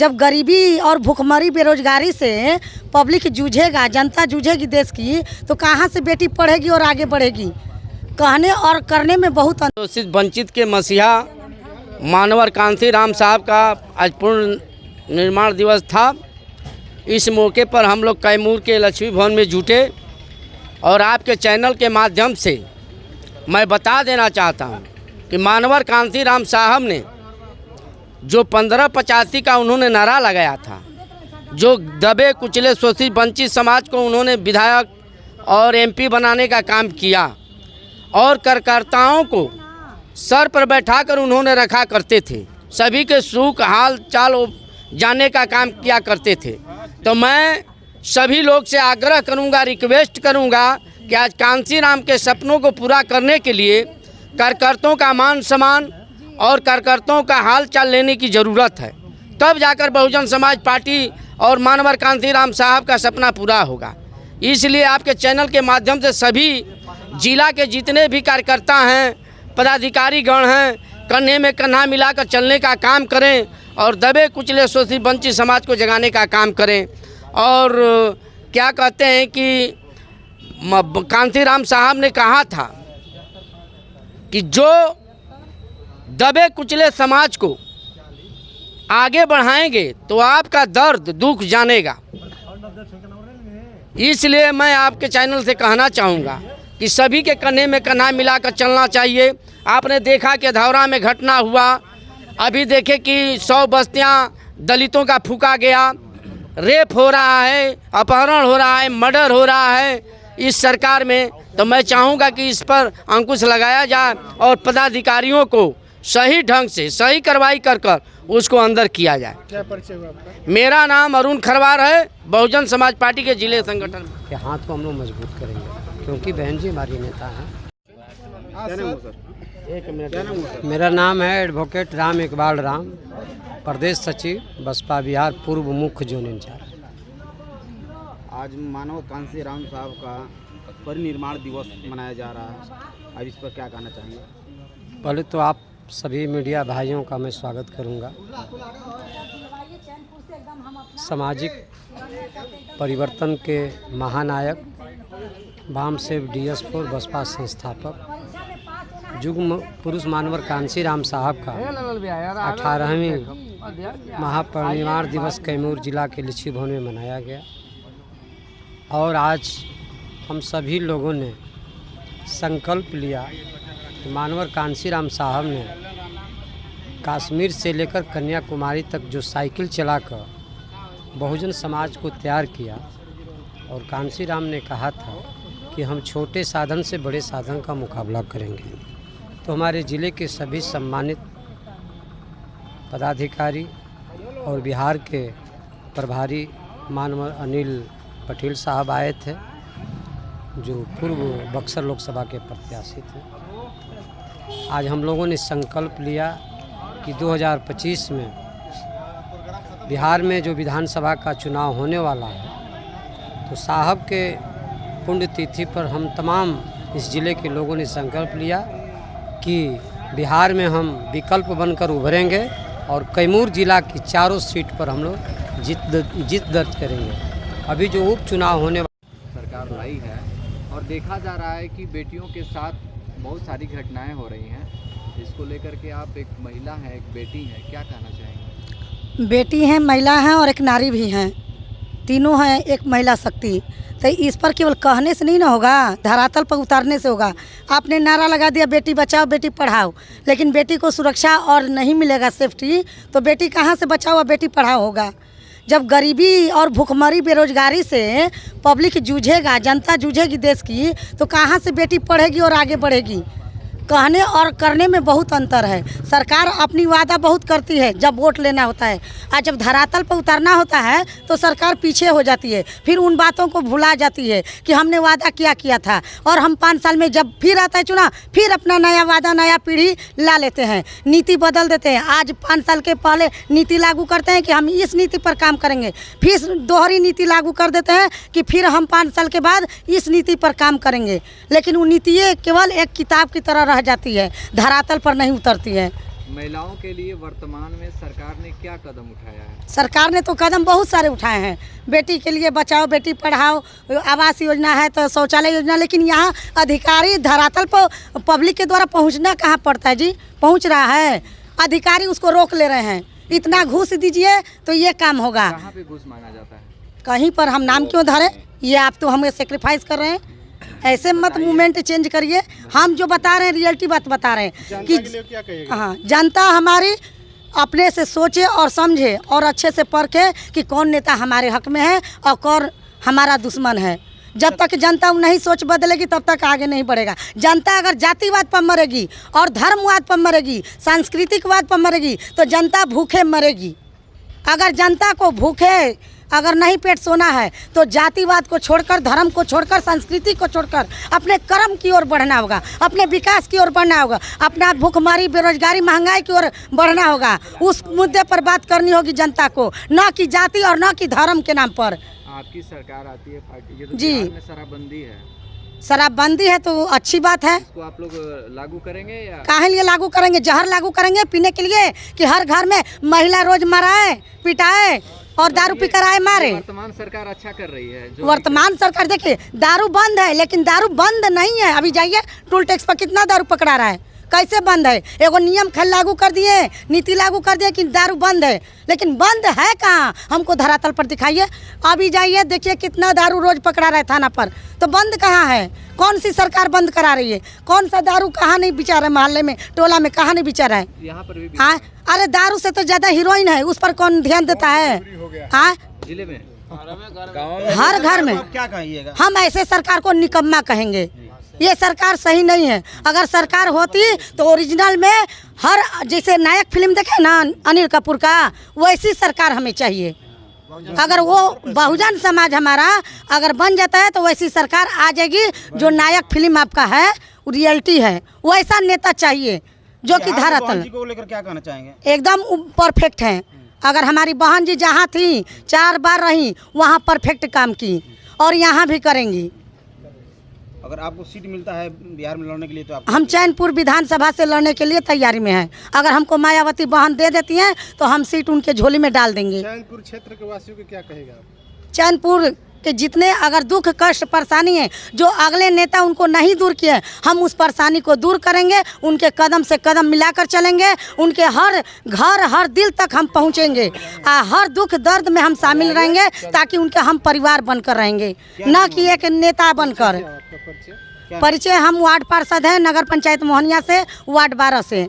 जब गरीबी और भुखमरी बेरोजगारी से पब्लिक जूझेगा, जनता जूझेगी देश की, तो कहाँ से बेटी पढ़ेगी और आगे बढ़ेगी। कहने और करने में बहुत शोषित वंचित के मसीहा मानवर कांसीराम साहब का आज पूर्ण निर्माण दिवस था। इस मौके पर हम लोग कैमूर के लक्ष्मी भवन में जुटे और आपके चैनल के माध्यम से मैं बता देना चाहता हूं कि मानवर कांसीराम साहब ने जो 1585 का उन्होंने नारा लगाया था, जो दबे कुचले शोषित वंचित समाज को उन्होंने विधायक और एमपी बनाने का काम किया और कार्यकर्ताओं को सर पर बैठाकर उन्होंने रखा करते थे, सभी के सुख हाल चाल जानने का काम किया करते थे। तो मैं सभी लोग से आग्रह करूंगा, रिक्वेस्ट करूंगा कि आज कांसीराम के सपनों को पूरा करने के लिए कार्यकर्ताओं का मान सम्मान और कार्यकर्ताओं का हाल चाल लेने की ज़रूरत है, तब जाकर बहुजन समाज पार्टी और मानवर कांसीराम साहब का सपना पूरा होगा। इसलिए आपके चैनल के माध्यम से सभी जिला के जितने भी कार्यकर्ता हैं, पदाधिकारी गण हैं, कन्हे में कन्हा मिलाकर चलने का काम करें और दबे कुचले शोषित वंचित समाज को जगाने का काम करें। और क्या कहते हैं कि कांसीराम साहब ने कहा था कि जो दबे कुचले समाज को आगे बढ़ाएंगे तो आपका दर्द दुख जानेगा। इसलिए मैं आपके चैनल से कहना चाहूँगा कि सभी के कन्हे में कन्हा मिलाकर चलना चाहिए। आपने देखा कि धौरा में घटना हुआ, अभी देखे कि 100 बस्तियां दलितों का फूका गया, रेप हो रहा है, अपहरण हो रहा है, मर्डर हो रहा है इस सरकार में। तो मैं चाहूँगा कि इस पर अंकुश लगाया जाए और पदाधिकारियों को सही ढंग से सही कार्रवाई कर उसको अंदर किया जाए। क्या परिचय हुआ आपका? मेरा नाम अरुण खरवार है, बहुजन समाज पार्टी के जिले संगठन के हाथ को हम लोग मजबूत करेंगे क्योंकि बहन जी हमारी नेता हैं। मेरा नाम है एडवोकेट राम इकबाल राम, प्रदेश सचिव बसपा बिहार, पूर्व मुख्य जोन इंचार्ज। आज मानव कांसीराम साहब का परिनिर्माण दिवस मनाया जा रहा है, अब इस पर क्या कहना चाहेंगे? पहले तो आप सभी मीडिया भाइयों का मैं स्वागत करूंगा। सामाजिक परिवर्तन के महानायक वामसेव DS4 बसपा संस्थापक युग पुरुष मानवर कांसीराम साहब का 18वीं महापरिनिर्वाण दिवस कैमूर जिला के लक्ष्मी भवन में मनाया गया और आज हम सभी लोगों ने संकल्प लिया कि मानवर कांसीराम साहब ने कश्मीर से लेकर कन्याकुमारी तक जो साइकिल चलाकर बहुजन समाज को तैयार किया, और कांसीराम ने कहा था कि हम छोटे साधन से बड़े साधन का मुकाबला करेंगे। तो हमारे ज़िले के सभी सम्मानित पदाधिकारी और बिहार के प्रभारी मानवर अनिल पटेल साहब आए थे, जो पूर्व बक्सर लोकसभा के प्रत्याशी थे। आज हम लोगों ने संकल्प लिया कि 2025 में बिहार में जो विधानसभा का चुनाव होने वाला है, तो साहब के पुण्यतिथि पर हम तमाम इस ज़िले के लोगों ने संकल्प लिया कि बिहार में हम विकल्प बनकर उभरेंगे और कैमूर जिला की चारों सीट पर हम लोग जीत दर्ज करेंगे। अभी जो उपचुनाव होने सरकार लाई है और देखा जा रहा है कि बेटियों के साथ बहुत सारी घटनाएं हो रही हैं, इसको लेकर के आप एक महिला हैं, एक बेटी हैं, क्या कहना चाहेंगे? बेटी हैं, महिला हैं और एक नारी भी हैं, तीनों हैं एक महिला शक्ति। तो इस पर केवल कहने से नहीं ना होगा, धरातल पर उतारने से होगा। आपने नारा लगा दिया बेटी बचाओ बेटी पढ़ाओ, लेकिन बेटी को सुरक्षा और नहीं मिलेगा सेफ्टी, तो बेटी कहाँ से बचाओ और बेटी पढ़ाओ होगा। जब गरीबी और भुखमरी बेरोजगारी से पब्लिक जूझेगा, जनता जूझेगी देश की, तो कहाँ से बेटी पढ़ेगी और आगे बढ़ेगी। कहने और करने में बहुत अंतर है। सरकार अपनी वादा बहुत करती है जब वोट लेना होता है, और जब धरातल पर उतरना होता है तो सरकार पीछे हो जाती है, फिर उन बातों को भुला जाती है कि हमने वादा किया था। और हम 5 साल में जब फिर आता है चुनाव, फिर अपना नया वादा नया पीढ़ी ला लेते हैं, नीति बदल देते हैं। आज 5 साल के पहले नीति लागू करते हैं कि हम इस नीति पर काम करेंगे, फिर दोहरी नीति लागू कर देते हैं कि फिर हम 5 साल के बाद इस नीति पर काम करेंगे। लेकिन वो नीति केवल एक किताब की तरह रह जाती है, धरातल पर नहीं उतरती है। महिलाओं के लिए वर्तमान में सरकार ने क्या कदम उठाया है? सरकार ने तो कदम बहुत सारे उठाए हैं। बेटी के लिए बचाओ बेटी पढ़ाओ, आवास योजना है, तो शौचालय योजना, लेकिन यहाँ अधिकारी धरातल पर पब्लिक के द्वारा पहुँचना कहाँ पड़ता है जी? पहुँच रहा है, अधिकारी उसको रोक ले रहे हैं। इतना घूस दीजिए तो ये काम होगा। कहाँ पे घूस मांगा जाता है? कहीं पर हम नाम क्यों धरे? ये आप तो हमें सेक्रीफाइस कर रहे हैं। ऐसे मत मूवमेंट चेंज करिए। हम जो बता रहे हैं रियलिटी बात बता रहे हैं कि हाँ, जनता हमारी अपने से सोचे और समझे और अच्छे से परखे कि कौन नेता हमारे हक में है और कौन हमारा दुश्मन है। जब तक जनता नहीं सोच बदलेगी तब तक आगे नहीं बढ़ेगा। जनता अगर जातिवाद पर मरेगी और धर्मवाद पर मरेगी, सांस्कृतिकवाद पर मरेगी, तो जनता भूखे मरेगी। अगर जनता को भूखे अगर नहीं पेट सोना है तो जातिवाद को छोड़कर, धर्म को छोड़कर, संस्कृति को छोड़कर अपने कर्म की ओर बढ़ना होगा, अपने विकास की ओर बढ़ना होगा, अपना भूखमरी, बेरोजगारी, महंगाई की ओर बढ़ना होगा। उस मुद्दे पर बात करनी होगी जनता को, न कि जाति और न कि धर्म के नाम पर। आपकी सरकार आती है पार्टी, ये तो जी। बिहार में शराबबंदी है, शराबबंदी है तो अच्छी बात है। इसको आप लोग लागू करेंगे या? काहे लिए लागू करेंगे? जहर लागू करेंगे पीने के लिए कि हर घर में महिला रोज मराए, पिटाए और दारू पीकर आए मारे। वर्तमान सरकार अच्छा कर रही है। जो वर्तमान सरकार देखिए, दारू बंद है, लेकिन दारू बंद नहीं है। अभी जाइए टोल टैक्स पर कितना दारू पकड़ा रहा है, कैसे बंद है? एगो नियम लागू कर दिए, नीति लागू कर दिए कि दारू बंद है, लेकिन बंद है कहाँ? हमको धरातल पर दिखाइए। अभी जाइए देखिए कितना दारू रोज पकड़ा रहा है थाना पर, तो बंद कहाँ है? कौन सी सरकार बंद करा रही है? कौन सा दारू कहाँ नहीं बिचा रहा है? मोहल्ले में, टोला में कहाँ नहीं बिचा रहा है? यहाँ पर भी हाँ, अरे दारू से तो ज्यादा हीरोइन है, उस पर कौन ध्यान देता है? हाँ, जिले में, हर घर में। क्या कहिएगा? हम ऐसे सरकार को निकम्मा कहेंगे। ये सरकार सही नहीं है। अगर सरकार होती तो ओरिजिनल में हर, जैसे नायक फिल्म देखे ना अनिल कपूर का, वैसी सरकार हमें चाहिए। अगर वो बहुजन समाज हमारा अगर बन जाता है तो वैसी सरकार आ जाएगी। जो नायक फिल्म आपका है रियलिटी है, वैसा नेता चाहिए जो कि धरातल को लेकर क्या कहना चाहेंगे? एकदम परफेक्ट है। अगर हमारी बहन जी जहाँ थी 4 बार रही, वहाँ परफेक्ट काम की और यहाँ भी करेंगी। अगर आपको सीट मिलता है बिहार में लड़ने के लिए तो आप? हम चैनपुर विधानसभा से लड़ने के लिए तैयारी में हैं। अगर हमको मायावती बहन दे देती हैं तो हम सीट उनके झोली में डाल देंगे। चैनपुर क्षेत्र के वासियों को क्या कहेगा? चैनपुर के जितने अगर दुख कष्ट परेशानी है, जो अगले नेता उनको नहीं दूर किए, हम उस परेशानी को दूर करेंगे। उनके कदम से कदम मिलाकर चलेंगे, उनके हर घर हर दिल तक हम पहुंचेंगे। हर दुख दर्द में हम शामिल रहेंगे ताकि उनके हम परिवार बनकर रहेंगे, न कि एक नेता बनकर। आपका परिचय? परिचय, हम वार्ड पार्षद हैं नगर पंचायत मोहनिया से, वार्ड 12 से।